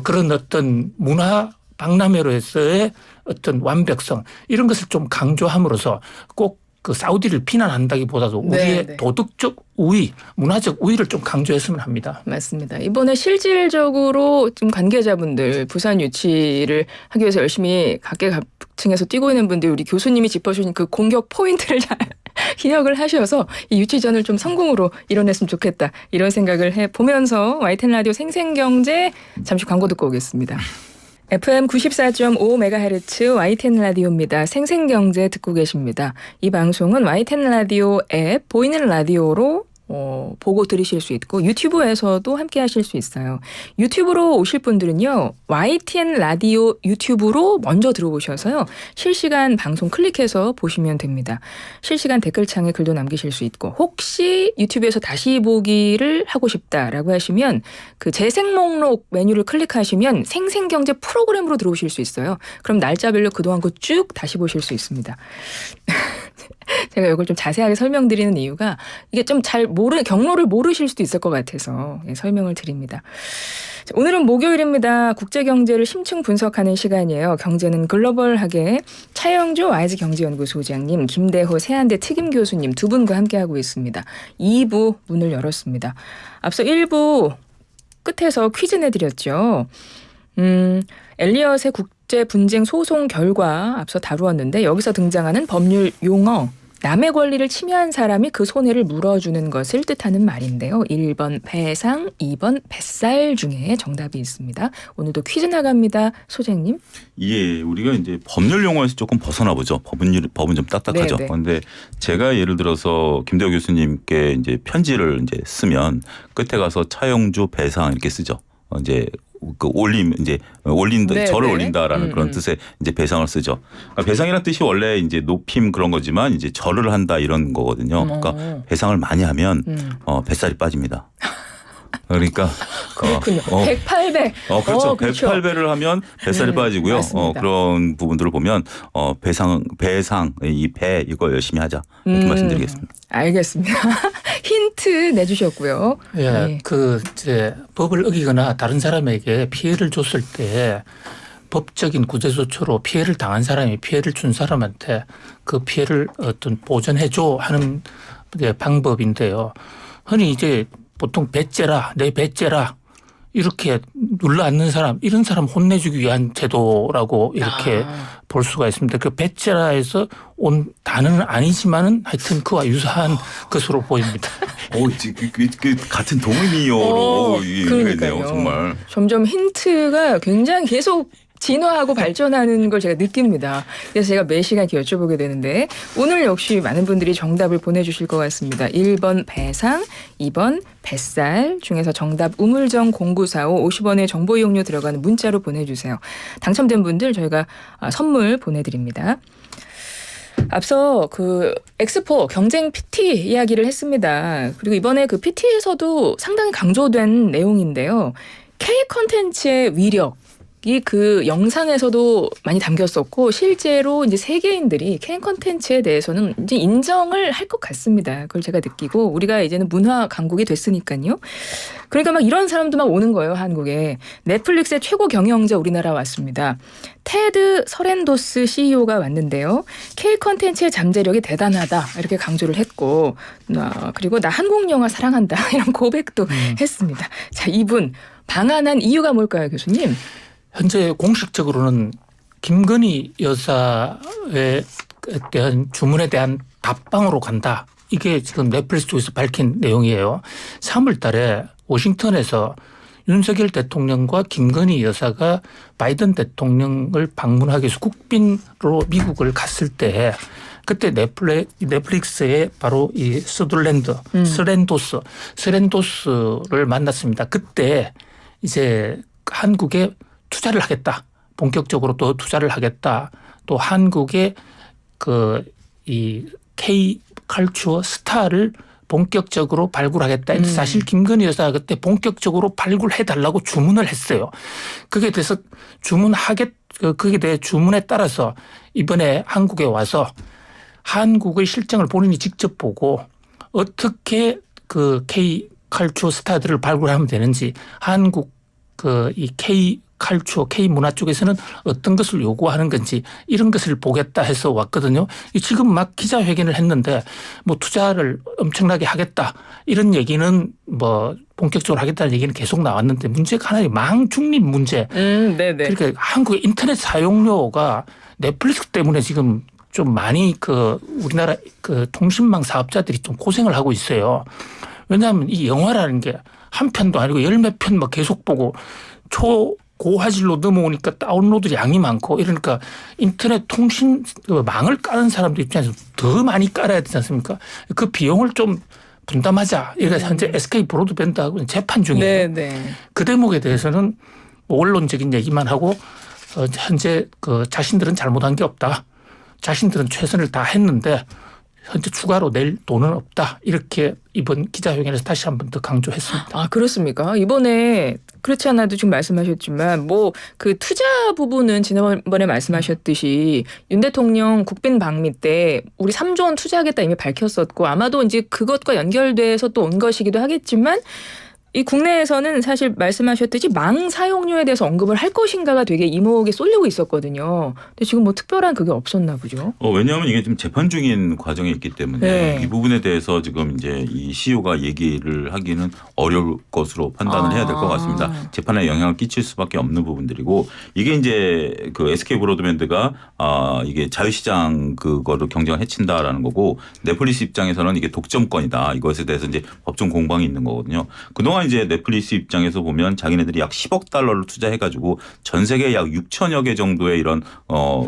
Speaker 2: 그런 어떤 문화 박람회로서의 어떤 완벽성 이런 것을 좀 강조함으로써 꼭 그 사우디를 비난한다기보다도 우리의
Speaker 1: 네.
Speaker 2: 도덕적 우위, 문화적 우위를 좀 강조했으면 합니다.
Speaker 1: 맞습니다. 이번에 실질적으로 좀 관계자분들 부산 유치를 하기 위해서 열심히 각계각층에서 뛰고 있는 분들 우리 교수님이 짚어주신 그 공격 포인트를 잘 기억을 하셔서 이 유치전을 좀 성공으로 이뤄냈으면 좋겠다 이런 생각을 해보면서 YTN 라디오 생생경제 잠시 광고 듣고 오겠습니다. FM 94.5MHz YTN 라디오입니다. 생생경제 듣고 계십니다. 이 방송은 YTN 라디오 앱 보이는 라디오로 보고 들으실 수 있고 유튜브에서도 함께 하실 수 있어요. 유튜브로 오실 분들은요. YTN 라디오 유튜브로 먼저 들어오셔서요. 실시간 방송 클릭해서 보시면 됩니다. 실시간 댓글창에 글도 남기실 수 있고 혹시 유튜브에서 다시 보기를 하고 싶다라고 하시면 그 재생 목록 메뉴를 클릭하시면 생생경제 프로그램으로 들어오실 수 있어요. 그럼 날짜별로 그동안 거 쭉 다시 보실 수 있습니다. 제가 이걸 좀 자세하게 설명드리는 이유가 이게 좀 잘 경로를 모르실 수도 있을 것 같아서 설명을 드립니다. 자, 오늘은 목요일입니다. 국제경제를 심층 분석하는 시간이에요. 경제는 글로벌하게 차영조 와이즈 경제연구소장님, 김대호 세한대 특임 교수님 두 분과 함께하고 있습니다. 2부 문을 열었습니다. 앞서 1부 끝에서 퀴즈 내드렸죠. 엘리엇의 국제 분쟁 소송 결과 앞서 다루었는데 여기서 등장하는 법률 용어 남의 권리를 침해한 사람이 그 손해를 물어주는 것을 뜻하는 말인데요. 1번 배상, 2번 뱃살 중에 정답이 있습니다. 오늘도 퀴즈 나갑니다. 소장님.
Speaker 3: 예, 우리가 이제 법률 용어에서 조금 벗어나 보죠. 법은 좀 딱딱하죠.
Speaker 1: 네네.
Speaker 3: 그런데 제가 예를 들어서 김대호 교수님께 이제 편지를 이제 쓰면 끝에 가서 차영주 배상 이렇게 쓰죠. 이제 그 올린다,
Speaker 1: 네,
Speaker 3: 절을
Speaker 1: 네.
Speaker 3: 올린다라는 그런 뜻의 이제 배상을 쓰죠. 그러니까 배상이라는 뜻이 원래 이제 높임 그런 거지만 이제 절을 한다 이런 거거든요. 그러니까 배상을 많이 하면 뱃살이 빠집니다. 그러니까
Speaker 1: 그렇군요. 108배.
Speaker 3: 그렇죠.
Speaker 1: 그렇죠.
Speaker 3: 108배를 하면 뱃살이 빠지고요.
Speaker 1: 맞습니다.
Speaker 3: 그런 부분들을 보면 배상 이 배 이거 열심히 하자 이렇게 말씀드리겠습니다.
Speaker 1: 알겠습니다. 힌트 내주셨고요.
Speaker 2: 예,
Speaker 1: 네.
Speaker 2: 이제 법을 어기거나 다른 사람에게 피해를 줬을 때 법적인 구제조처로 피해를 당한 사람이 피해를 준 사람한테 그 피해를 어떤 보전해줘 하는 이제 방법인데요. 흔히 이제 보통 배째라, 내 배째라 이렇게 눌러앉는 사람, 이런 사람 혼내주기 위한 제도라고 이렇게 볼 수가 있습니다. 그 배째라에서 온 단어는 아니지만은 하여튼 그와 유사한 것으로 보입니다.
Speaker 3: 그 같은 동의어로
Speaker 1: 그러니까요.
Speaker 3: 정말.
Speaker 1: 점점 힌트가 굉장히 계속 진화하고 발전하는 걸 제가 느낍니다. 그래서 제가 매 시간 이렇게 여쭤보게 되는데 오늘 역시 많은 분들이 정답을 보내주실 것 같습니다. 1번 배상, 2번 뱃살 중에서 정답 우물정 0945 50원의 정보 이용료 들어가는 문자로 보내주세요. 당첨된 분들 저희가 선물 보내드립니다. 앞서 그 엑스포 경쟁 PT 이야기를 했습니다. 그리고 이번에 그 PT에서도 상당히 강조된 내용인데요. K 콘텐츠의 위력 이 그 영상에서도 많이 담겼었고 실제로 이제 세계인들이 K 콘텐츠에 대해서는 이제 인정을 할 것 같습니다. 그걸 제가 느끼고 우리가 이제는 문화 강국이 됐으니까요. 그러니까 막 이런 사람도 막 오는 거예요, 한국에. 넷플릭스의 최고 경영자 우리나라 왔습니다. 테드 서렌도스 CEO가 왔는데요. K 콘텐츠의 잠재력이 대단하다 이렇게 강조를 했고 그리고 나 한국 영화 사랑한다 이런 고백도 했습니다. 자, 이분 방한한 이유가 뭘까요, 교수님?
Speaker 2: 현재 공식적으로는 김건희 여사에 대한 주문에 대한 답방으로 간다. 이게 지금 넷플릭스 쪽에서 밝힌 내용이에요. 3월 달에 워싱턴에서 윤석열 대통령과 김건희 여사가 바이든 대통령을 방문하기 위해서 국빈으로 미국을 갔을 때 그때 넷플릭스의 바로 이 스렌도스를 만났습니다. 그때 이제 한국에 투자를 하겠다. 본격적으로 또 투자를 하겠다. 또 한국의 이 K 컬처 스타를 본격적으로 발굴하겠다. 사실 김건희 여사가 그때 본격적으로 발굴해달라고 주문을 했어요. 그게 돼서 그게 대해 주문에 따라서 이번에 한국에 와서 한국의 실정을 본인이 직접 보고 어떻게 그 K 컬처 스타들을 발굴하면 되는지 한국 이 K 칼추어 K문화 쪽에서는 어떤 것을 요구하는 건지 이런 것을 보겠다 해서 왔거든요. 지금 막 기자회견을 했는데 뭐 투자를 엄청나게 하겠다 이런 얘기는 뭐 본격적으로 하겠다는 얘기는 계속 나왔는데 문제가 하나의 망 중립 문제.
Speaker 1: 네네.
Speaker 2: 그러니까 한국의 인터넷 사용료가 넷플릭스 때문에 지금 좀 많이 그 우리나라 그 통신망 사업자들이 좀 고생을 하고 있어요. 왜냐하면 이 영화라는 게 한 편도 아니고 열 몇 편 막 계속 보고 고화질로 넘어오니까 다운로드 양이 많고 이러니까 인터넷 통신 망을 까는 사람들 입장에서 더 많이 깔아야 되지 않습니까? 그 비용을 좀 분담하자. 이래서 현재 SK 브로드밴드하고 재판 중이에요.
Speaker 1: 네네.
Speaker 2: 그 대목에 대해서는 뭐 원론적인 얘기만 하고 현재 그 자신들은 잘못한 게 없다. 자신들은 최선을 다했는데 현재 추가로 낼 돈은 없다. 이렇게 이번 기자회견에서 다시 한 번 더 강조했습니다.
Speaker 1: 아, 그렇습니까? 이번에 그렇지 않아도 지금 말씀하셨지만 뭐 그 투자 부분은 지난번에 말씀하셨듯이 윤 대통령 국빈 방미 때 우리 3조 원 투자하겠다 이미 밝혔었고 아마도 이제 그것과 연결돼서 또 온 것이기도 하겠지만 이 국내에서는 사실 말씀하셨듯이 망 사용료에 대해서 언급을 할 것인가가 되게 이목에 쏠리고 있었거든요. 근데 지금 뭐 특별한 그게 없었나 보죠.
Speaker 3: 왜냐하면 이게 지금 재판 중인 과정에 있기 때문에
Speaker 1: 네.
Speaker 3: 이 부분에 대해서 지금 이제 이 CEO가 얘기를 하기는 어려울 것으로 판단을 해야 될 것 같습니다. 재판에 영향을 끼칠 수밖에 없는 부분들이고 이게 이제 그 SK 브로드밴드가 이게 자유시장 그거를 경쟁을 해친다라는 거고 넷플릭스 입장에서는 이게 독점권이다. 이것에 대해서 이제 법정 공방이 있는 거거든요. 그동안 이제 넷플릭스 입장에서 보면 자기네들이 약 10억 달러를 투자해가지고 전 세계 약 6천여 개 정도의 이런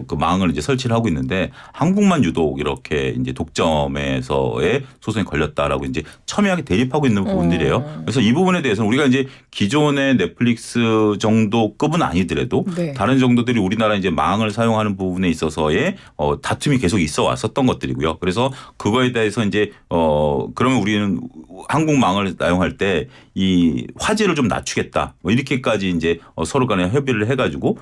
Speaker 3: 그 망을 이제 설치를 하고 있는데 한국만 유독 이렇게 이제 독점에서의 소송이 걸렸다라고 이제 첨예하게 대립하고 있는 부분들이에요. 그래서 이 부분에 대해서는 우리가 이제 기존의 넷플릭스 정도 급은 아니더라도
Speaker 1: 네.
Speaker 3: 다른 정도들이 우리나라 이제 망을 사용하는 부분에 있어서의 다툼이 계속 있어 왔었던 것들이고요. 그래서 그거에 대해서 이제 그러면 우리는 한국 망을 사용할 때 이 화질을 좀 낮추겠다. 뭐 이렇게까지 이제 서로 간에 협의를 해가지고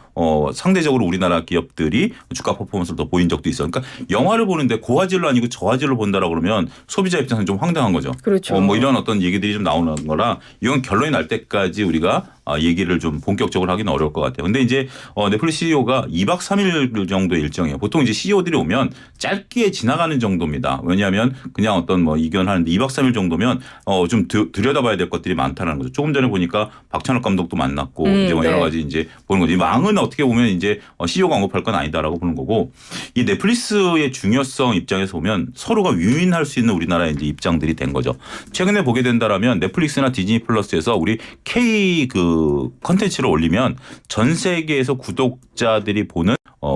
Speaker 3: 상대적으로 우리나라 기업들이 주가 퍼포먼스를 더 보인 적도 있어. 그러니까 영화를 보는데 고화질로 아니고 저화질로 본다라고 그러면 소비자 입장에서는 좀 황당한 거죠.
Speaker 1: 그렇죠.
Speaker 3: 뭐 이런 어떤 얘기들이 좀 나오는 거라 이건 결론이 날 때까지 우리가 얘기를 좀 본격적으로 하기는 어려울 것 같아요. 근데 이제 넷플릭스 CEO가 2박 3일 정도의 일정이에요. 보통 이제 CEO들이 오면 짧게 지나가는 정도입니다. 왜냐하면 그냥 어떤 뭐 이견하는데 2박 3일 정도면 좀 들여다봐야 될 것들이 많다는 거죠. 조금 전에 보니까 박찬욱 감독도 만났고 이제 뭐 여러 가지 이제 보는 거죠. 이 망은 어떻게 보면 이제 CEO가 언급할 건 아니다라고 보는 거고 이 넷플릭스의 중요성 입장에서 보면 서로가 윈윈할 수 있는 우리나라의 이제 입장들이 된 거죠. 최근에 보게 된다라면 넷플릭스나 디즈니 플러스에서 우리 K 그 컨텐츠를 올리면 전 세계에서 구독자들이 보는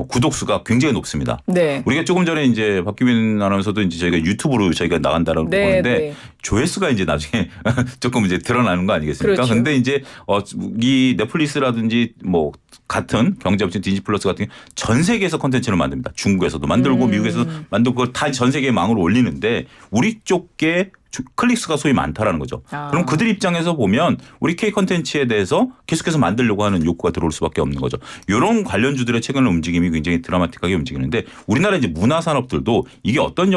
Speaker 3: 구독수가 굉장히 높습니다.
Speaker 1: 네.
Speaker 3: 우리가 조금 전에 이제 박규민 아나운서도 이제 저희가 유튜브로 저희가 나간다라고
Speaker 1: 네,
Speaker 3: 보는데
Speaker 1: 네.
Speaker 3: 조회수가 이제 나중에 조금 이제 드러나는 거 아니겠습니까?
Speaker 1: 그렇죠.
Speaker 3: 근데 이제 이 넷플릭스라든지 뭐 같은 경제업체 디즈니 플러스 같은 게 전 세계에서 컨텐츠를 만듭니다. 중국에서도 만들고 미국에서도 만들고 그걸 다 전 세계의 망으로 올리는데 우리 쪽에 클릭수가 소위 많다라는 거죠. 그럼 그들 입장에서 보면 우리 K 컨텐츠에 대해서 계속해서 만들려고 하는 욕구가 들어올 수밖에 없는 거죠. 이런 관련주들의 최근 움직임이 굉장히 드라마틱하게 움직이는데 우리나라 이제 문화 산업들도 이게 어떤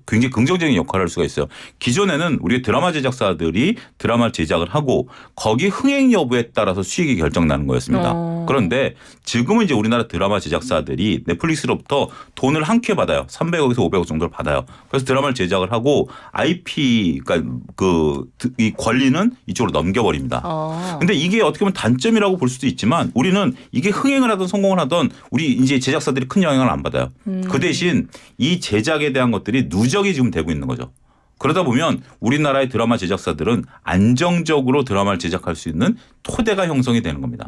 Speaker 3: 굉장히 긍정적인 역할을 할 수가 있어요. 기존에는 우리 드라마 제작사들이 드라마 제작을 하고 거기 흥행 여부에 따라서 수익이 결정나는 거였습니다. 그런데 지금은 이제 우리나라 드라마 제작사들이 넷플릭스로부터 돈을 한 큐에 받아요. 300억에서 500억 정도를 받아요. 그래서 드라마를 제작을 하고 IP 그러니까 이 권리는 이쪽으로 넘겨버립니다. 근데 이게 어떻게 보면 단점이라고 볼 수도 있지만 우리는 이게 흥행을 하든 성공을 하든 우리 이제 제작사들이 큰 영향을 안 받아요. 그 대신 이 제작에 대한 것들이 누적이 지금 되고 있는 거죠. 그러다 보면 우리나라의 드라마 제작사들은 안정적으로 드라마를 제작할 수 있는 토대가 형성이 되는 겁니다.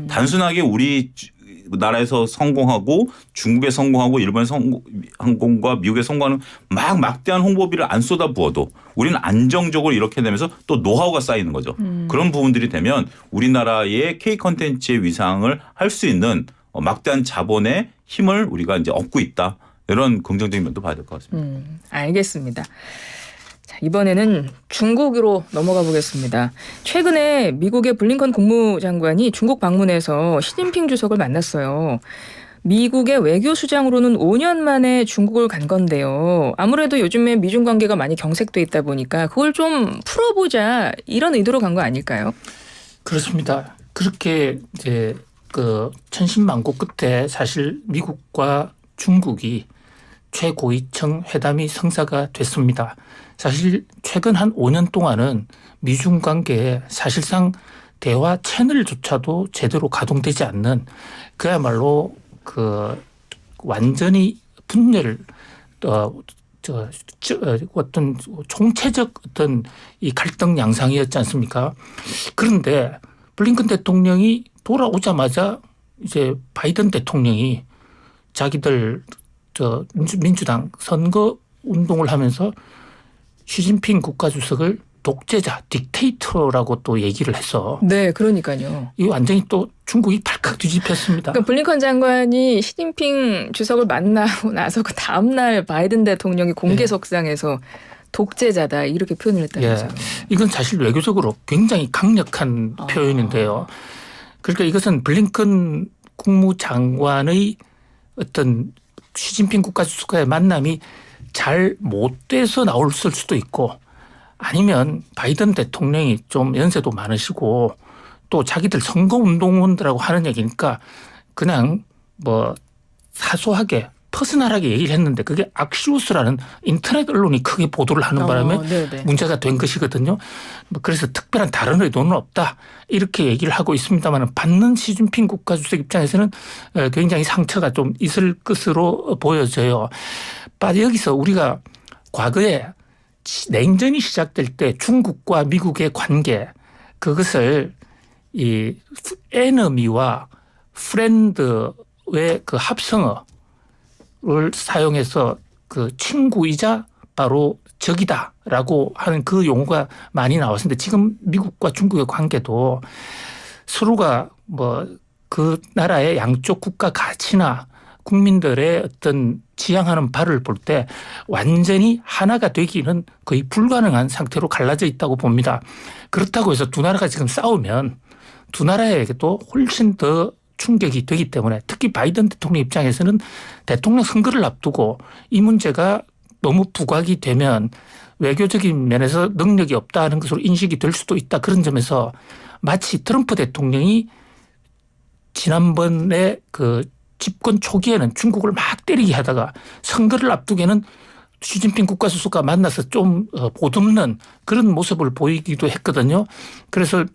Speaker 3: 단순하게 우리 나라에서 성공하고 중국에 성공하고 일본에 성공과 미국에 성공하는 막대한 홍보비를 안 쏟아부어도 우리는 안정적으로 이렇게 되면서 또 노하우가 쌓이는 거죠. 그런 부분들이 되면 우리나라의 K 컨텐츠의 위상을 할 수 있는 막대한 자본의 힘을 우리가 이제 얻고 있다. 이런 긍정적인 면도 봐야 될 것 같습니다.
Speaker 1: 알겠습니다. 자, 이번에는 중국으로 넘어가 보겠습니다. 최근에 미국의 블링컨 국무장관이 중국 방문해서 시진핑 주석을 만났어요. 미국의 외교수장으로는 5년 만에 중국을 간 건데요. 아무래도 요즘에 미중 관계가 많이 경색돼 있다 보니까 그걸 좀 풀어보자 이런 의도로 간 거 아닐까요?
Speaker 2: 그렇습니다. 그렇게 이제 그 천신만고 끝에 사실 미국과 중국이 최고위층 회담이 성사가 됐습니다. 사실 최근 한 5년 동안은 미중 관계에 사실상 대화 채널조차도 제대로 가동되지 않는 그야말로 그 완전히 분열 어떤 총체적 어떤 이 갈등 양상이었지 않습니까? 그런데 블링컨 대통령이 돌아오자마자 이제 바이든 대통령이 자기들 민주당 선거 운동을 하면서 시진핑 국가주석을 독재자, 딕테이터라고 또 얘기를 해서
Speaker 1: 네, 그러니까요.
Speaker 2: 이 완전히 또 중국이 발칵 뒤집혔습니다.
Speaker 1: 그러니까 블링컨 장관이 시진핑 주석을 만나고 나서 그 다음 날 바이든 대통령이 공개석상에서 독재자다 이렇게 표현을 했다면서요.
Speaker 2: 이건 사실 외교적으로 굉장히 강력한 표현인데요. 그러니까 이것은 블링컨 국무장관의 어떤 시진핑 국가주석과의 만남이 잘 못 돼서 나왔을 수도 있고 아니면 바이든 대통령이 좀 연세도 많으시고 또 자기들 선거운동원들하고 하는 얘기니까 그냥 뭐 사소하게 퍼스널하게 얘기를 했는데 그게 악시우스라는 인터넷 언론이 크게 보도를 하는 바람에 문제가 된 것이거든요. 그래서 특별한 다른 의도는 없다 이렇게 얘기를 하고 있습니다만 받는 시진핑 국가주석 입장에서는 굉장히 상처가 좀 있을 것으로 보여져요. 여기서 우리가 과거에 냉전이 시작될 때 중국과 미국의 관계 그것을 이 에너미와 프렌드의 그 합성어를 사용해서 그 친구이자 바로 적이다라고 하는 그 용어가 많이 나왔는데 지금 미국과 중국의 관계도 서로가 뭐 그 나라의 양쪽 국가 가치나 국민들의 어떤 지향하는 바를 볼 때 완전히 하나가 되기는 거의 불가능한 상태로 갈라져 있다고 봅니다. 그렇다고 해서 두 나라가 지금 싸우면 두 나라에게도 훨씬 더 충격이 되기 때문에 특히 바이든 대통령 입장에서는 대통령 선거를 앞두고 이 문제가 너무 부각이 되면 외교적인 면에서 능력이 없다는 것으로 인식이 될 수도 있다. 그런 점에서 마치 트럼프 대통령이 지난번에 그 집권 초기에는 중국을 막 때리게 하다가 선거를 앞두게는 시진핑 국가주석과 만나서 좀 보듬는 그런 모습을 보이기도 했거든요. 그래서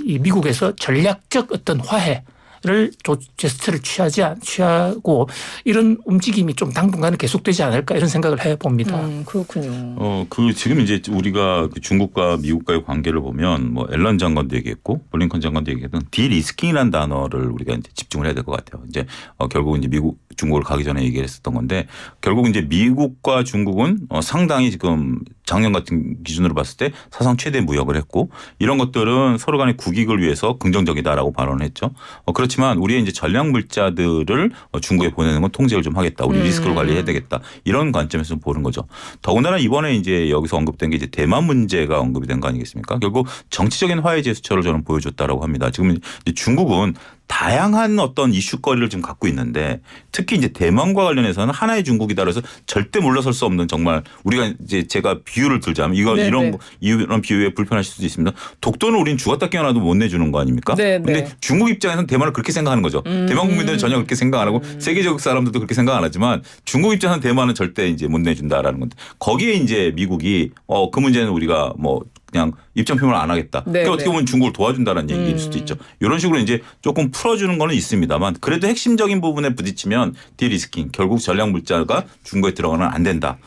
Speaker 2: 이 미국에서 전략적 어떤 화해를 제스처를 취하고 이런 움직임이 좀 당분간은 계속되지 않을까 이런 생각을 해봅니다.
Speaker 1: 그렇군요.
Speaker 3: 그 지금 이제 우리가 그 중국과 미국과의 관계를 보면 뭐 앨런 장관도 얘기했고 블링컨 장관도 얘기했던 디리스킹이라는 단어를 우리가 이제 집중을 해야 될 것 같아요. 이제 결국 이제 중국을 가기 전에 얘기했었던 건데 결국 이제 미국과 중국은 상당히 지금 작년 같은 기준으로 봤을 때 사상 최대 무역을 했고 이런 것들은 서로 간의 국익을 위해서 긍정적이다라고 발언을 했죠. 그렇지만 우리의 이제 전략 물자들을 중국에 보내는 건 통제를 좀 하겠다. 우리 리스크를 관리해야 되겠다. 이런 관점에서 좀 보는 거죠. 더군다나 이번에 이제 여기서 언급된 게 이제 대만 문제가 언급이 된 거 아니겠습니까? 결국 정치적인 화해 제스처를 저는 보여줬다라고 합니다. 지금 이제 중국은 다양한 어떤 이슈거리를 지금 갖고 있는데 특히 이제 대만과 관련해서는 하나의 중국이다 그래서 절대 물러설 수 없는 정말 우리가 이제 제가 비유를 들자면 이런 비유에 불편하실 수도 있습니다. 독도는 우린 죽었다 깨어나도 못 내주는 거 아닙니까? 근데 중국 입장에서는 대만을 그렇게 생각하는 거죠. 대만 국민들은 전혀 그렇게 생각 안 하고 세계적 사람들도 그렇게 생각 안 하지만 중국 입장에서는 대만은 절대 이제 못 내준다라는 건데 거기에 이제 미국이 그 문제는 우리가 뭐 그냥 입장 표명을 안 하겠다. 그러니까 어떻게 보면 중국을 도와준다는 얘기일 수도 있죠. 이런 식으로 이제 조금 풀어주는 거는 있습니다만 그래도 핵심적인 부분에 부딪히면 디리스킹 결국 전략 물자가 중국에 들어가면 안 된다.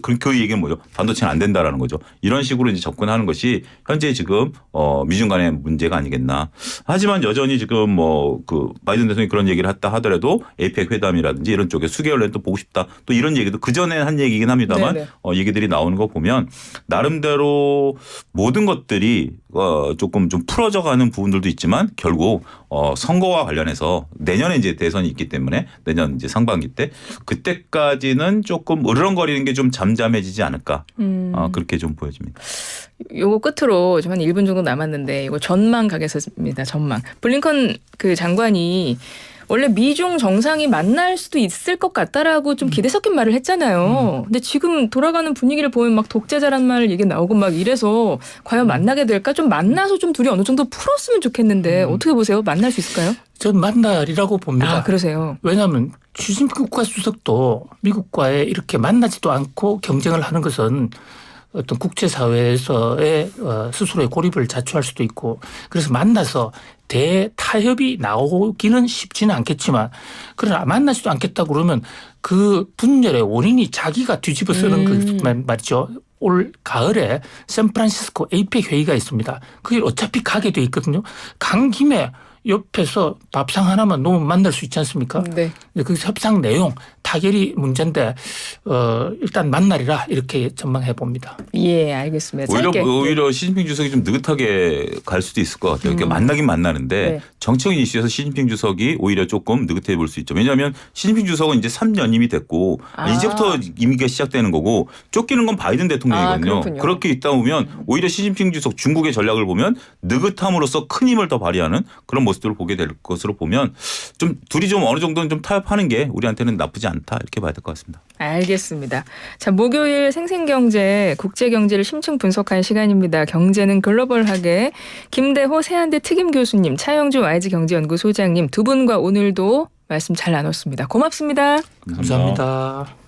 Speaker 3: 그 얘기는 뭐죠? 반도체는 안 된다라는 거죠. 이런 식으로 이제 접근하는 것이 현재 지금 미중 간의 문제가 아니겠나. 하지만 여전히 지금 뭐 그 바이든 대통령이 그런 얘기를 했다 하더라도 에이펙 회담이라든지 이런 쪽에 수개월 내에 또 보고 싶다. 또 이런 얘기도 그 전에 한 얘기긴 합니다만 얘기들이 나오는 거 보면 나름대로 모든 것들이 조금 좀 풀어져 가는 부분들도 있지만 결국 선거와 관련해서 내년에 이제 대선이 있기 때문에 내년 이제 상반기 때 그때까지는 조금 으르렁거리는 게 좀 잠잠해지지 않을까 그렇게 좀 보여집니다.
Speaker 1: 요거 끝으로 좀 한 1분 정도 남았는데 이거 전망 가겠습니다. 전망. 블링컨 그 장관이 원래 미중 정상이 만날 수도 있을 것 같다라고 좀 기대 섞인 말을 했잖아요. 근데 지금 돌아가는 분위기를 보면 막 독재자란 말 얘기 나오고 막 이래서 과연 만나게 될까? 좀 만나서 좀 둘이 어느 정도 풀었으면 좋겠는데 어떻게 보세요? 만날 수 있을까요?
Speaker 2: 전 만날이라고 봅니다.
Speaker 1: 아, 그러세요.
Speaker 2: 왜냐하면 시진핑 국가주석도 미국과의 이렇게 만나지도 않고 경쟁을 하는 것은 어떤 국제사회에서의 스스로의 고립을 자초할 수도 있고 그래서 만나서 대타협이 나오기는 쉽지는 않겠지만 그러나 만나지도 않겠다고 그러면 그 분열의 원인이 자기가 뒤집어 쓰는 그 말이죠. 올 가을에 샌프란시스코 APEC 회의가 있습니다. 그게 어차피 가게 돼 있거든요. 간 김에 옆에서 밥상 하나만 놓으면 만날 수 있지 않습니까?
Speaker 1: 네.
Speaker 2: 그 협상 내용 타결이 문제인데 일단 만날이라 이렇게 전망해 봅니다.
Speaker 1: 예, 알겠습니다. 짧게.
Speaker 3: 오히려 시진핑 주석이 좀 느긋하게 갈 수도 있을 것 같아요. 그러니까 만나긴 만나는데
Speaker 1: 네.
Speaker 3: 정치적인 이슈에서 시진핑 주석이 오히려 조금 느긋해 볼 수 있죠. 왜냐하면 시진핑 주석은 이제 3년임이 됐고 이제부터 임기가 시작되는 거고 쫓기는 건 바이든 대통령이거든요.
Speaker 1: 그렇군요.
Speaker 3: 그렇게 있다 보면 오히려 시진핑 주석 중국의 전략을 보면 느긋함으로써 큰 힘을 더 발휘하는 그런 모습들을 보게 될 것으로 보면 좀 둘이 좀 어느 정도는 좀 타협하는 게 우리한테는 나쁘지 않다 이렇게 봐야 될 것 같습니다.
Speaker 1: 알겠습니다. 자, 목요일 생생경제 국제경제를 심층 분석한 시간입니다. 경제는 글로벌하게 김대호 세한대 특임 교수님, 차영주 YG경제연구소장님 두 분과 오늘도 말씀 잘 나눴습니다. 고맙습니다.
Speaker 2: 감사합니다.